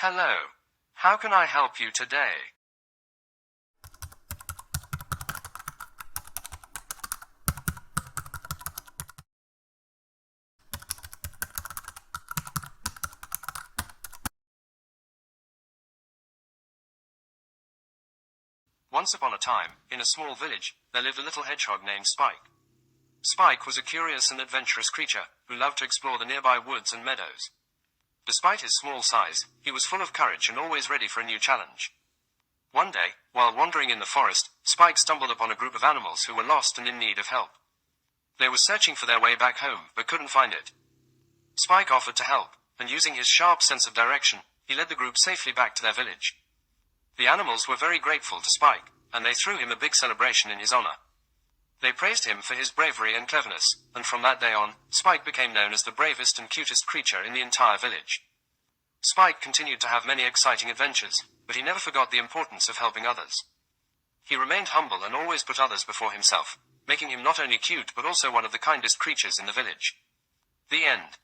Hello. How can I help you today? Once upon a time, in a small village, there lived a little hedgehog named Spike. Spike was a curious and adventurous creature who loved to explore the nearby woods and meadows. Despite his small size, he was full of courage and always ready for a new challenge. One day, while wandering in the forest, Spike stumbled upon a group of animals who were lost and in need of help. They were searching for their way back home, but couldn't find it. Spike offered to help, and using his sharp sense of direction, he led the group safely back to their village. The animals were very grateful to Spike, and they threw him a big celebration in his honor. They praised him for his bravery and cleverness, and from that day on, Spike became known as the bravest and cutest creature in the entire village. Spike continued to have many exciting adventures, but he never forgot the importance of helping others. He remained humble and always put others before himself, making him not only cute but also one of the kindest creatures in the village. The end.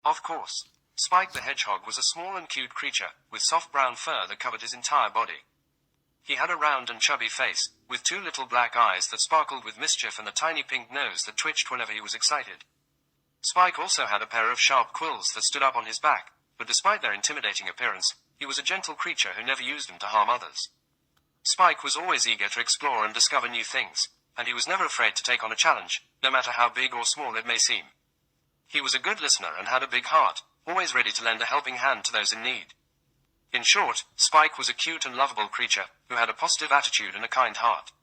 Of course. Spike the hedgehog was a small and cute creature, with soft brown fur that covered his entire body. He had a round and chubby face, with two little black eyes that sparkled with mischief and a tiny pink nose that twitched whenever he was excited. Spike also had a pair of sharp quills that stood up on his back, but despite their intimidating appearance, he was a gentle creature who never used them to harm others. Spike was always eager to explore and discover new things, and he was never afraid to take on a challenge, no matter how big or small it may seem. He was a good listener and had a big heart, always ready to lend a helping hand to those in need. In short, Spike was a cute and lovable creature, who had a positive attitude and a kind heart.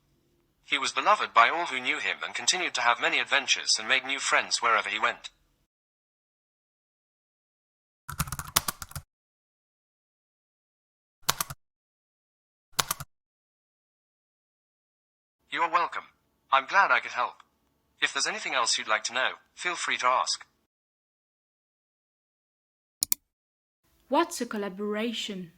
He was beloved by all who knew him and continued to have many adventures and make new friends wherever he went. You're welcome. I'm glad I could help. If there's anything else you'd like to know, feel free to ask. What's a collaboration?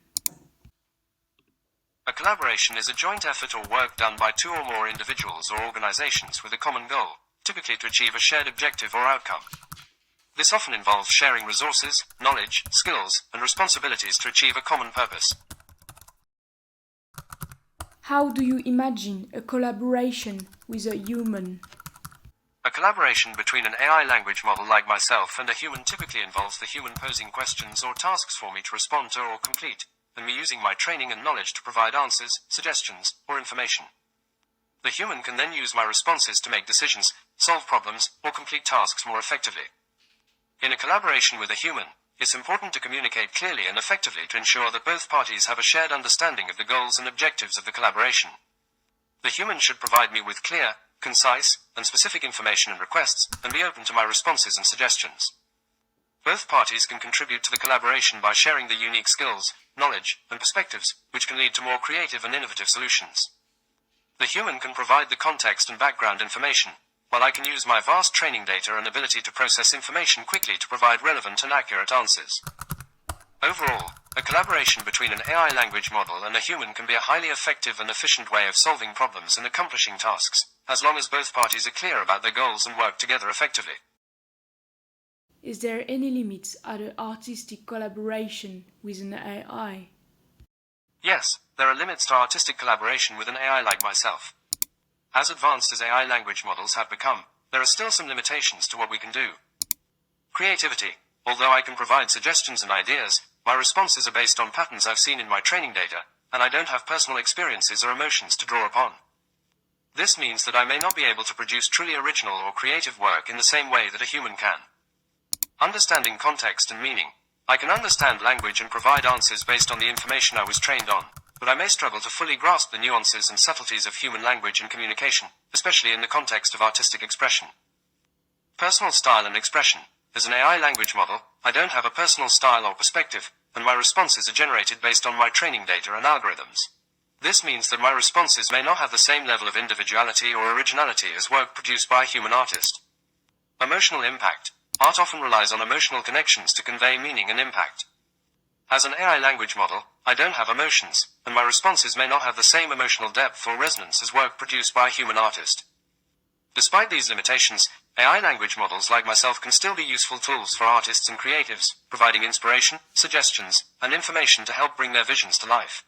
A collaboration is a joint effort or work done by two or more individuals or organizations with a common goal, typically to achieve a shared objective or outcome. This often involves sharing resources, knowledge, skills, and responsibilities to achieve a common purpose. How do you imagine a collaboration with a human? A collaboration between an AI language model like myself and a human typically involves the human posing questions or tasks for me to respond to or complete, and me using my training and knowledge to provide answers, suggestions, or information. The human can then use my responses to make decisions, solve problems, or complete tasks more effectively. In a collaboration with a human, it's important to communicate clearly and effectively to ensure that both parties have a shared understanding of the goals and objectives of the collaboration. The human should provide me with clear, concise, and specific information and requests, and be open to my responses and suggestions. Both parties can contribute to the collaboration by sharing the unique skills, knowledge, and perspectives, which can lead to more creative and innovative solutions. The human can provide the context and background information, while I can use my vast training data and ability to process information quickly to provide relevant and accurate answers. Overall, a collaboration between an AI language model and a human can be a highly effective and efficient way of solving problems and accomplishing tasks, as long as both parties are clear about their goals and work together effectively. Is there any limits at an artistic collaboration with an AI? Yes, there are limits to artistic collaboration with an AI like myself. As advanced as AI language models have become, there are still some limitations to what we can do. Creativity. Although I can provide suggestions and ideas, my responses are based on patterns I've seen in my training data, and I don't have personal experiences or emotions to draw upon. This means that I may not be able to produce truly original or creative work in the same way that a human can. Understanding context and meaning. I can understand language and provide answers based on the information I was trained on, but I may struggle to fully grasp the nuances and subtleties of human language and communication, especially in the context of artistic expression. Personal style and expression. As an AI language model, I don't have a personal style or perspective, and my responses are generated based on my training data and algorithms. This means that my responses may not have the same level of individuality or originality as work produced by a human artist. Emotional impact. Art often relies on emotional connections to convey meaning and impact. As an AI language model, I don't have emotions, and my responses may not have the same emotional depth or resonance as work produced by a human artist. Despite these limitations, AI language models like myself can still be useful tools for artists and creatives, providing inspiration, suggestions, and information to help bring their visions to life.